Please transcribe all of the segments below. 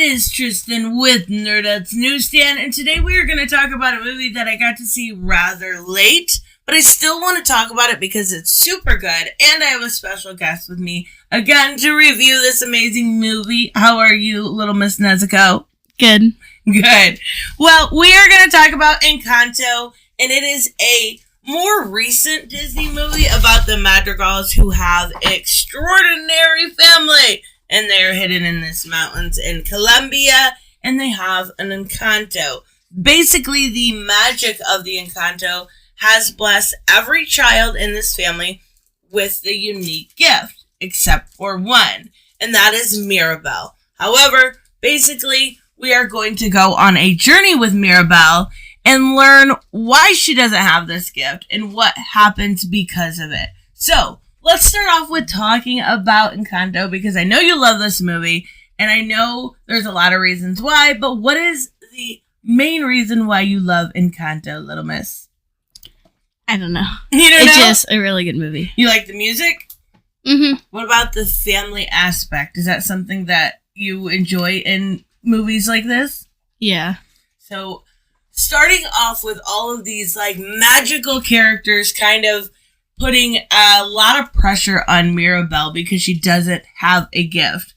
is Tristan with Nerdouts Newsstand, and today we are going to talk about a movie that I got to see rather late, but I still want to talk about it because it's super good, and I have a special guest with me again to review this amazing movie. How are you, little Miss Nezuko? Good. Good. Well, we are going to talk about Encanto, and it is a more recent Disney movie about the Madrigals who have an extraordinary family. And they're hidden in these mountains in Colombia, and they have an Encanto. Basically, the magic of the Encanto has blessed every child in this family with the unique gift, except for one, and that is Mirabel. However, basically, we are going to go on a journey with Mirabel and learn why she doesn't have this gift and what happens because of it. So, let's start off with talking about Encanto because I know you love this movie and I know there's a lot of reasons why, but what is the main reason why you love Encanto, little miss? I don't know. You don't know? It's just a really good movie. You like the music? Mm-hmm. What about the family aspect? Is that something that you enjoy in movies like this? Yeah. So, starting off with all of these like magical characters kind of putting a lot of pressure on Mirabel because she doesn't have a gift.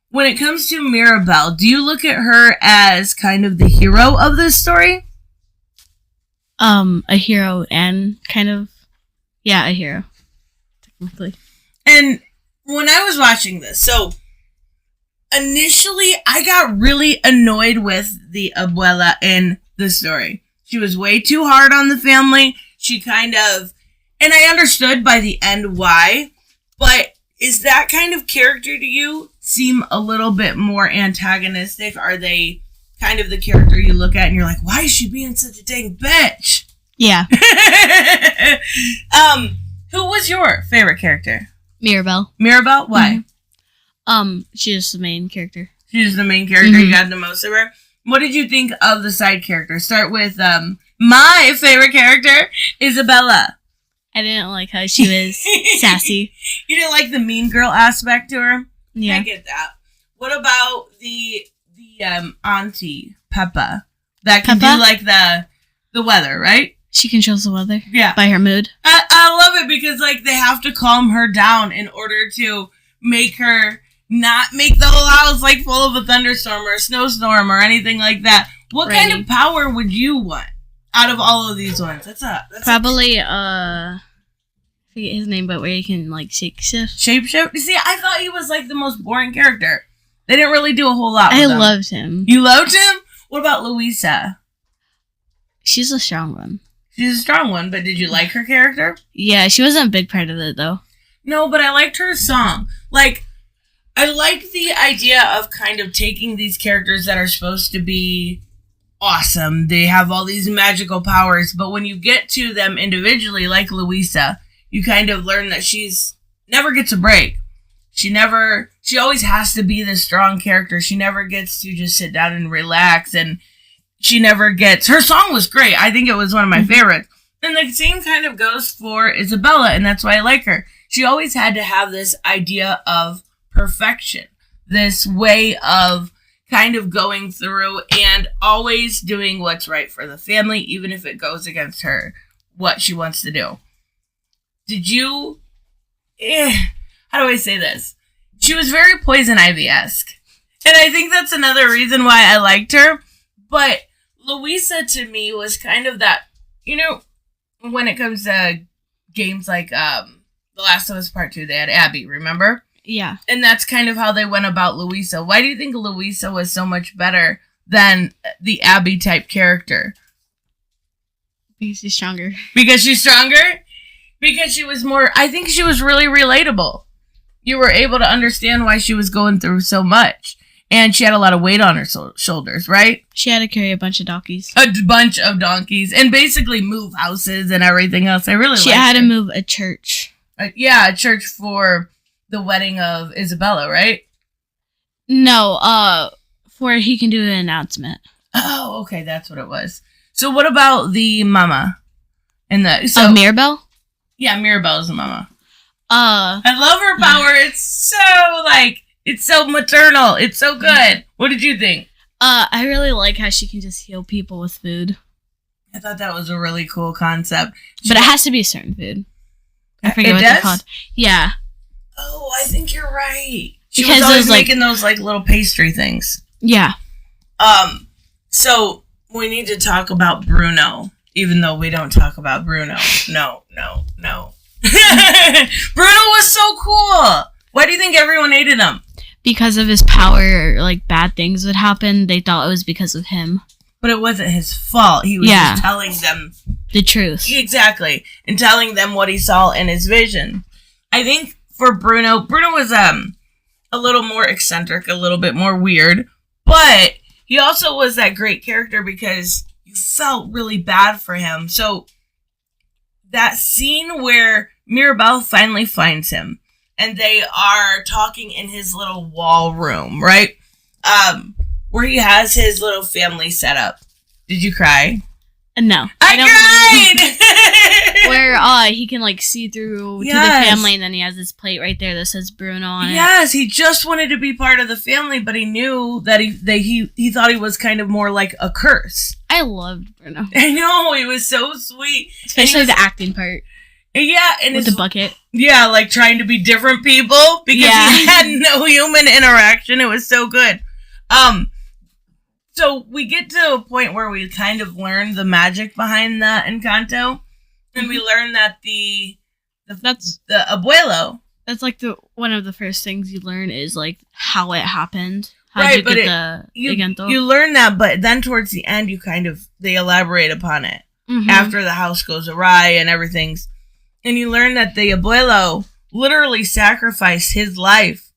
When it comes to Mirabel, do you look at her as kind of the hero of this story? A hero and kind of, yeah, a hero, technically. And when I was watching this, so initially I got really annoyed with the abuela in the story. She was way too hard on the family. She kind of, and I understood by the end why, but is that kind of character to you seem a little bit more antagonistic? Are they kind of the character you look at and you're like, why is she being such a dang bitch? Yeah. Who was your favorite character? Mirabel. Mirabel? Why? She's the main character. She's the main character. You got the most of her. What did you think of the side characters? Start with my favorite character, Isabella. I didn't like how she was sassy. You didn't like the mean girl aspect to her? Yeah. I get that. What about the auntie, Peppa? That can do like the weather, right? She controls the weather. Yeah. By her mood. I love it because like they have to calm her down in order to make her not make the whole house like full of a thunderstorm or a snowstorm or anything like that. What kind of power would you want out of all of these ones? That's probably I forget his name, but where you can like shapeshift. Shapeshift? See, I thought he was like the most boring character. They didn't really do a whole lot with I him. loved him. You loved him? What about Luisa? She's a strong one. She's a strong one, but did you like her character? Yeah, she wasn't a big part of it though. No, but I liked her song. Like, I liked the idea of kind of taking these characters that are supposed to be awesome. They have all these magical powers, but when you get to them individually, like Luisa, you kind of learn that she's never gets a break. She always has to be the strong character. She never gets to just sit down and relax, and she never gets, her song was great. I think it was one of my favorites. And the same kind of goes for Isabella, and that's why I like her. She always had to have this idea of perfection, this way of kind of going through and always doing what's right for the family, even if it goes against her, what she wants to do. Did you, how do I say this? She was very Poison Ivy-esque. And I think that's another reason why I liked her. But Luisa to me was kind of that, you know, when it comes to games like The Last of Us Part 2, they had Abby, remember? Yeah. And that's kind of how they went about Luisa. Why do you think Luisa was so much better than the Abby type character? Because she's stronger. Because she's stronger? Because she was more, I think she was really relatable. You were able to understand why she was going through so much. And she had a lot of weight on her shoulders, right? She had to carry a bunch of donkeys. A bunch of donkeys. And basically move houses and everything else. I really liked her. She had to move a church. A church for the wedding of Isabella, right? No, where he can do an announcement. Oh, okay, that's what it was. So what about the mama? Mirabel? Yeah, Mirabelle is the mama. I love her power. It's so, it's so maternal. It's so good. What did you think? I really like how she can just heal people with food. I thought that was a really cool concept. But it has to be a certain food. I forget what they're called. Yeah. Oh, I think you're right. She Because was always those, making those like little pastry things. Yeah. So we need to talk about Bruno, even though we don't talk about Bruno. No. Bruno was so cool. Why do you think everyone hated him? Because of his power, like, bad things would happen. They thought it was because of him. But it wasn't his fault. He was just telling them the truth. Exactly. And telling them what he saw in his vision. I think for Bruno was a little more eccentric, a little bit more weird. But he also was that great character because you felt really bad for him. So that scene where Mirabelle finally finds him and they are talking in his little wall room, right? Where he has his little family set up. Did you cry? No. I cried! Where he can like see through to the family, and then he has this plate right there that says Bruno on it. Yes, he just wanted to be part of the family, but he knew that he thought he was kind of more like a curse. I loved Bruno. I know, he was so sweet. Especially the acting part. Yeah, and with the bucket. Yeah, like trying to be different people because he had no human interaction. It was so good. So we get to a point where we kind of learn the magic behind the Encanto, and we learn that the abuelo. That's like one of the first things you learn is like how it happened. How you get the Encanto. You learn that, but then towards the end, they elaborate upon it after the house goes awry and everything's. And you learn that the abuelo literally sacrificed his life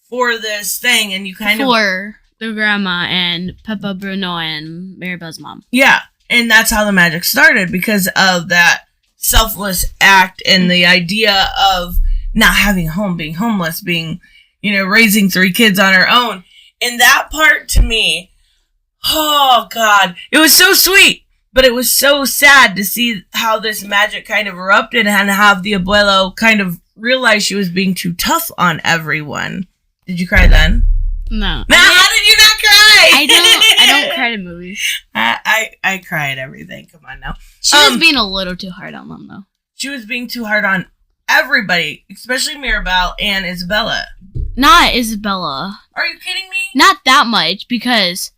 for this thing, and you for the grandma and Peppa, Bruno, and Mirabelle's mom. Yeah, and that's how the magic started because of that selfless act and the idea of not having a home, being homeless, being, raising 3 kids on her own. And that part to me, oh God, it was so sweet. But it was so sad to see how this magic kind of erupted and have the abuelo kind of realize she was being too tough on everyone. Did you cry then? No. Now, how did you not cry? I don't cry in movies. I cry at everything. Come on now. She was being a little too hard on them, though. She was being too hard on everybody, especially Mirabelle and Isabella. Not Isabella. Are you kidding me? Not that much, because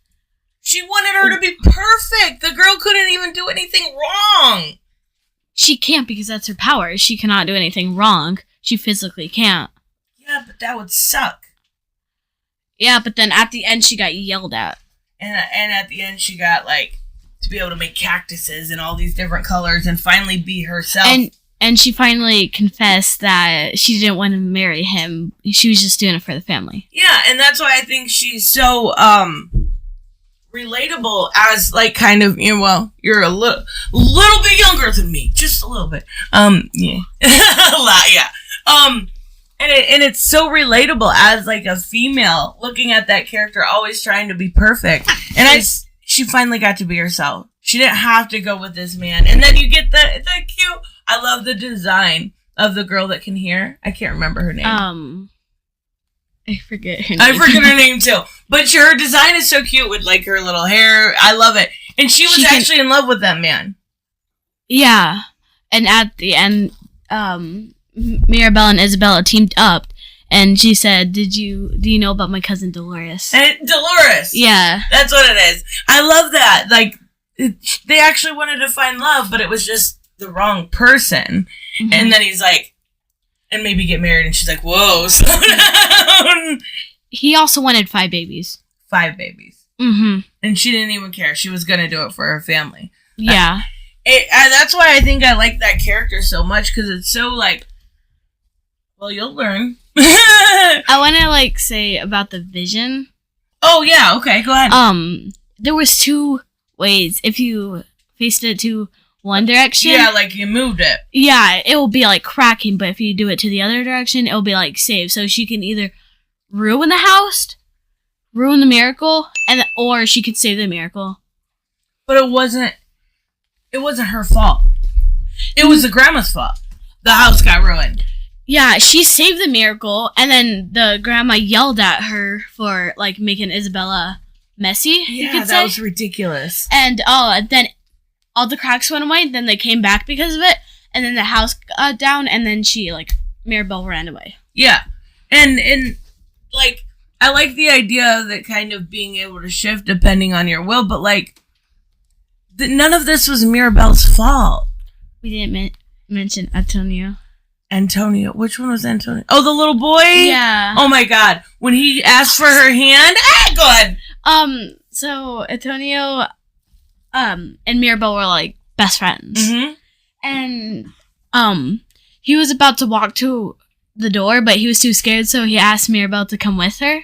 she wanted her to be perfect. The girl couldn't even do anything wrong. She can't because that's her power. She cannot do anything wrong. She physically can't. Yeah, but that would suck. Yeah, but then at the end she got yelled at. And at the end she got, to be able to make cactuses and all these different colors and finally be herself. And she finally confessed that she didn't want to marry him. She was just doing it for the family. Yeah, and that's why I think she's so, relatable as you're a little bit younger than me, just a little bit. Yeah, a lot, yeah. And it's so relatable as a female looking at that character, always trying to be perfect. And she finally got to be herself. She didn't have to go with this man. And then you get that cute. I love the design of the girl that can hear. I can't remember her name. I forget her name. I forget her name too. But her design is so cute with her little hair. I love it. And she was actually in love with that man. Yeah. And at the end, Mirabelle and Isabella teamed up, and she said, do you know about my cousin Dolores? Dolores! Yeah. That's what it is. I love that. They actually wanted to find love, but it was just the wrong person. Mm-hmm. And then he's and maybe get married, and she's like, whoa, slow down. He also wanted 5 babies. 5 babies. Mm-hmm. And she didn't even care. She was going to do it for her family. Yeah. That's why I think I like that character so much, because it's so, well, you'll learn. I want to, say about the vision. Oh, yeah, okay, go ahead. There was 2 ways. If you faced it to one direction. Yeah, you moved it. Yeah, it will be cracking, but if you do it to the other direction, it will be save. So she can either ruin the house, ruin the miracle, or she could save the miracle. But it wasn't her fault. It was the grandma's fault. The house got ruined. Yeah, she saved the miracle, and then the grandma yelled at her for, like, making Isabella messy, you could say. That was ridiculous. And, then all the cracks went away, then they came back because of it, and then the house got down, and then she, like, Mirabelle ran away. Yeah. And like, I like the idea of it kind of being able to shift depending on your will, but, like, none of this was Mirabelle's fault. We didn't mention Antonio. Antonio. Which one was Antonio? Oh, the little boy? Yeah. Oh, my God. When he asked for her hand. Go ahead. So Antonio, and Mirabelle were, like, best friends. Mm-hmm. And, he was about to walk to the door, but he was too scared, so he asked Mirabelle to come with him.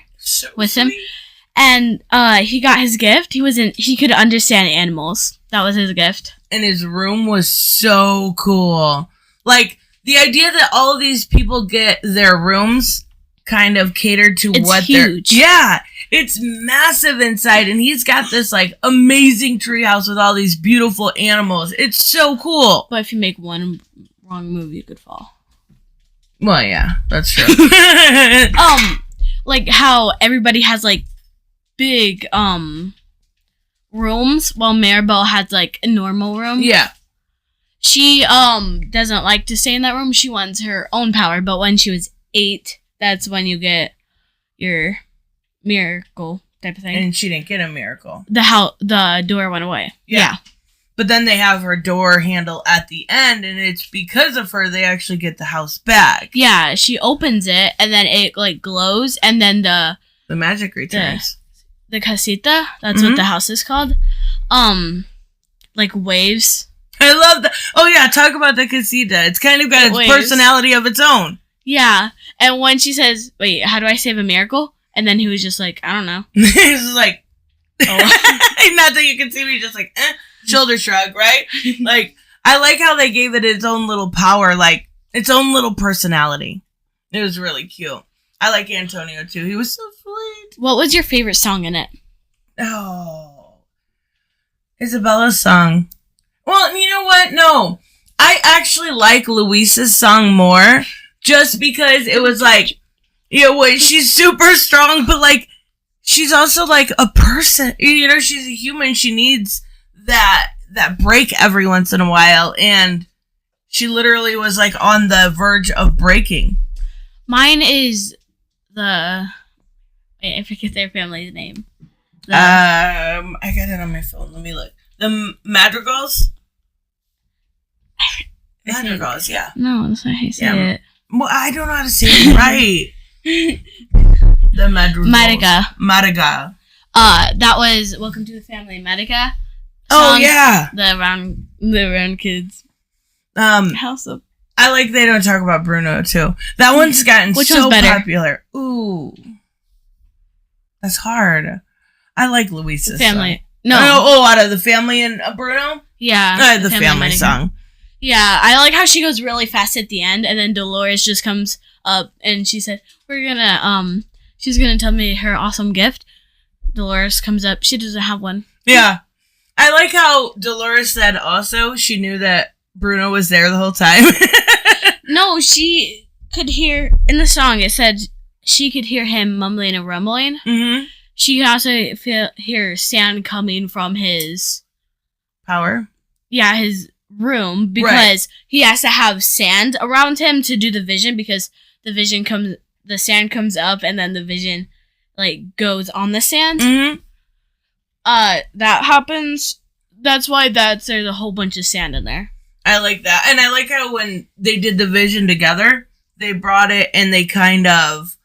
And, he got his gift. He could understand animals. That was his gift. And his room was so cool. Like, the idea that all of these people get their rooms kind of catered to what they're... It's huge. Yeah, it's massive inside, and he's got this, like, amazing treehouse with all these beautiful animals. It's so cool. But if you make one wrong move, you could fall. Well, yeah, that's true. Like how everybody has, like, big, rooms, while Mirabelle has, like, a normal room. Yeah. She, doesn't like to stay in that room. She wants her own power, but when she was 8, that's when you get your miracle type of thing. And she didn't get a miracle. The door went away. Yeah. But then they have her door handle at the end, and it's because of her they actually get the house back. Yeah, she opens it, and then it, like, glows, and then the magic returns. The casita, that's what the house is called, like, waves. I love that. Oh, yeah, talk about the casita. It's kind of got its personality of its own. Yeah, and when she says, wait, how do I save a miracle? And then he was just like, I don't know. He's like, oh. Not that you can see me, just like, shoulder shrug, right? Like, I like how they gave it its own little power, like, its own little personality. It was really cute. I like Antonio, too. He was so sweet. What was your favorite song in it? Oh. Isabella's song. Well, you know what? No. I actually like Luisa's song more, just because it was like, you know, she's super strong, but, like, she's also, like, a person. You know, she's a human. She needs that break every once in a while, and she literally was, like, on the verge of breaking. Mine is I forget their family's name. I got it on my phone. Let me look. The Madrigals? Madrigals, yeah. No, that's not how you say it. Well, I don't know how to say it right. The Madrigals. Madrigal. That was Welcome to the Family, Madrigal. Oh, yeah. The round kids. House of... I like they don't talk about Bruno, too. That one's gotten so popular. Ooh. That's hard. I like Luisa's family. Song. No. Out of the family and Bruno? Yeah. The family song. Yeah, I like how she goes really fast at the end, and then Dolores just comes up, and she said, she's gonna tell me her awesome gift. Dolores comes up. She doesn't have one. Yeah. I like how Dolores said also she knew that Bruno was there the whole time. No, she could hear, in the song it said she could hear him mumbling and rumbling. Mm-hmm. She could also hear sand coming from his... Power? Yeah, his room, because he has to have sand around him to do the vision, because the sand comes up, and then the vision, like, goes on the sand. Mm-hmm. That happens. That's why there's a whole bunch of sand in there. I like that. And I like how when they did the vision together, they brought it and they kind of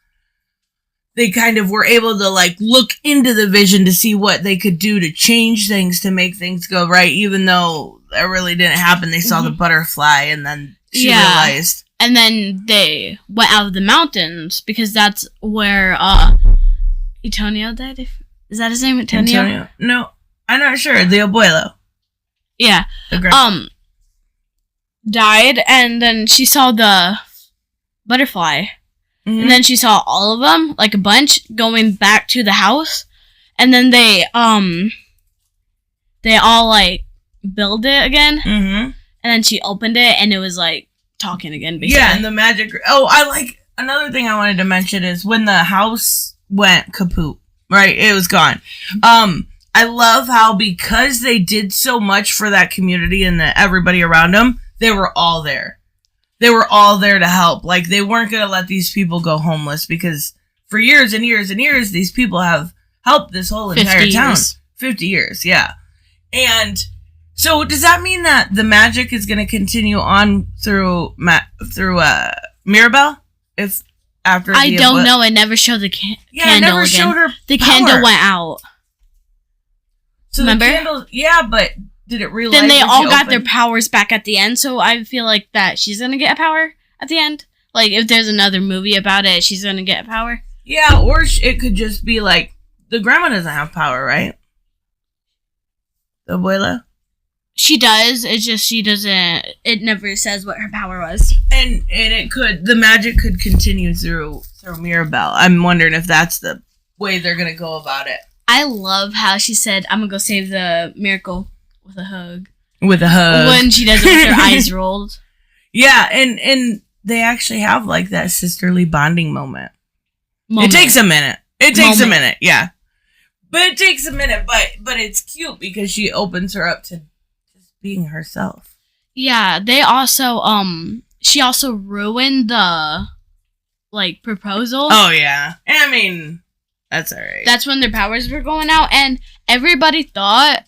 were able to, like, look into the vision to see what they could do to change things, to make things go right, even though that really didn't happen. They saw the butterfly, and then she realized. And then they went out of the mountains, because that's where Antonio died. Is that his name, Antonio? No, I'm not sure. The abuelo. Yeah. Died, and then she saw the butterfly. Mm-hmm. And then she saw all of them, like a bunch, going back to the house. And then they all, like, build it again. Mm-hmm. And then she opened it, and it was, like, talking again, basically. Yeah, and the magic... Oh, another thing I wanted to mention is when the house went kaput, right? It was gone. I love how because they did so much for that community and everybody around them, they were all there. They were all there to help. Like, they weren't going to let these people go homeless because for years and years and years, these people have helped this whole entire town. 50 years, yeah. And so does that mean that the magic is going to continue on through Mirabel? If after I don't know. It never showed the candle it never again. Showed her the power. Candle went out. So remember? The candle, yeah, but did it relight? Then they all got their powers back at the end. So I feel like that she's gonna get a power at the end. Like if there's another movie about it, she's gonna get a power. Yeah, or it could just be like the grandma doesn't have power, right? The abuela. She does. It's just she doesn't. It never says what her power was. And the magic could continue through Mirabel. I'm wondering if that's the way they're gonna go about it. I love how she said, "I'm gonna go save the miracle with a hug." With a hug. When she does it with her eyes rolled. Yeah, and they actually have like that sisterly bonding moment. It takes a minute. A minute, yeah. But it takes a minute, but it's cute because she opens her up to just being herself. Yeah, they also she also ruined the proposal. Oh yeah. I mean, that's alright. That's when their powers were going out and everybody thought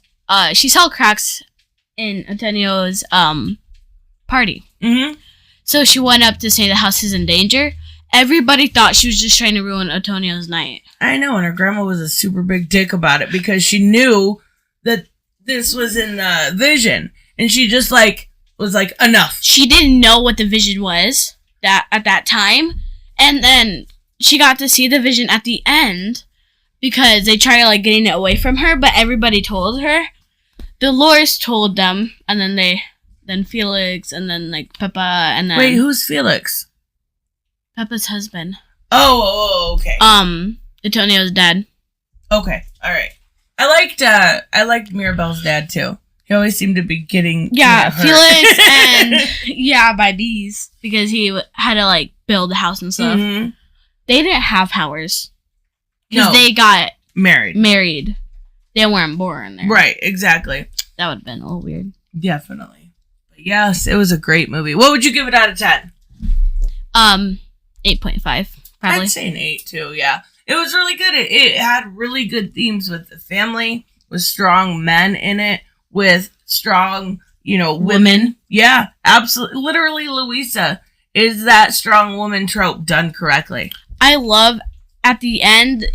she saw cracks in Antonio's party. Mm-hmm. So she went up to say the house is in danger. Everybody thought she was just trying to ruin Antonio's night. I know, and her grandma was a super big dick about it because she knew that this was in the vision. And she just, was like, enough. She didn't know what the vision was at that time. And then she got to see the vision at the end because they tried, getting it away from her, but everybody told her. Dolores told them, and then Felix, and then, Peppa, and then... Wait, who's Felix? Peppa's husband. Oh, okay. Antonio's dad. Okay, all right. I liked Mirabelle's dad too. He always seemed to be getting hurt. Felix and by bees because he had to build the house and stuff. Mm-hmm. They didn't have powers because they got married. They weren't born there. Right, exactly. That would have been a little weird. Definitely. But yes, it was a great movie. What would you give it out of 10? 8.5, probably. I'd say an 8 too, yeah. It was really good. It had really good themes with the family, with strong men in it, with strong, women. Yeah, absolutely. Literally, Luisa is that strong woman trope done correctly. I love, at the end,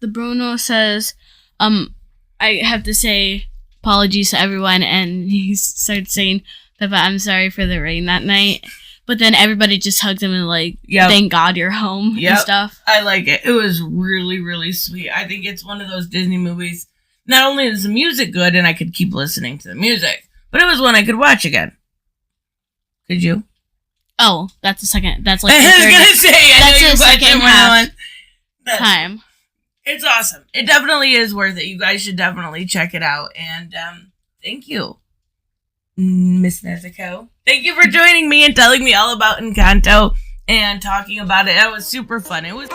Bruno says, I have to say apologies to everyone, and he starts saying, Peppa, I'm sorry for the rain that night. But then everybody just hugs him and thank God you're home and stuff. I like it. It was really, really sweet. I think it's one of those Disney movies. Not only is the music good and I could keep listening to the music, but it was one I could watch again. Could you? Oh, that's the second. That's the I was going to say, that's the second half time. It's awesome. It definitely is worth it. You guys should definitely check it out. And thank you, Miss Nezuko. Thank you for joining me and telling me all about Encanto and talking about it. That was super fun. It was...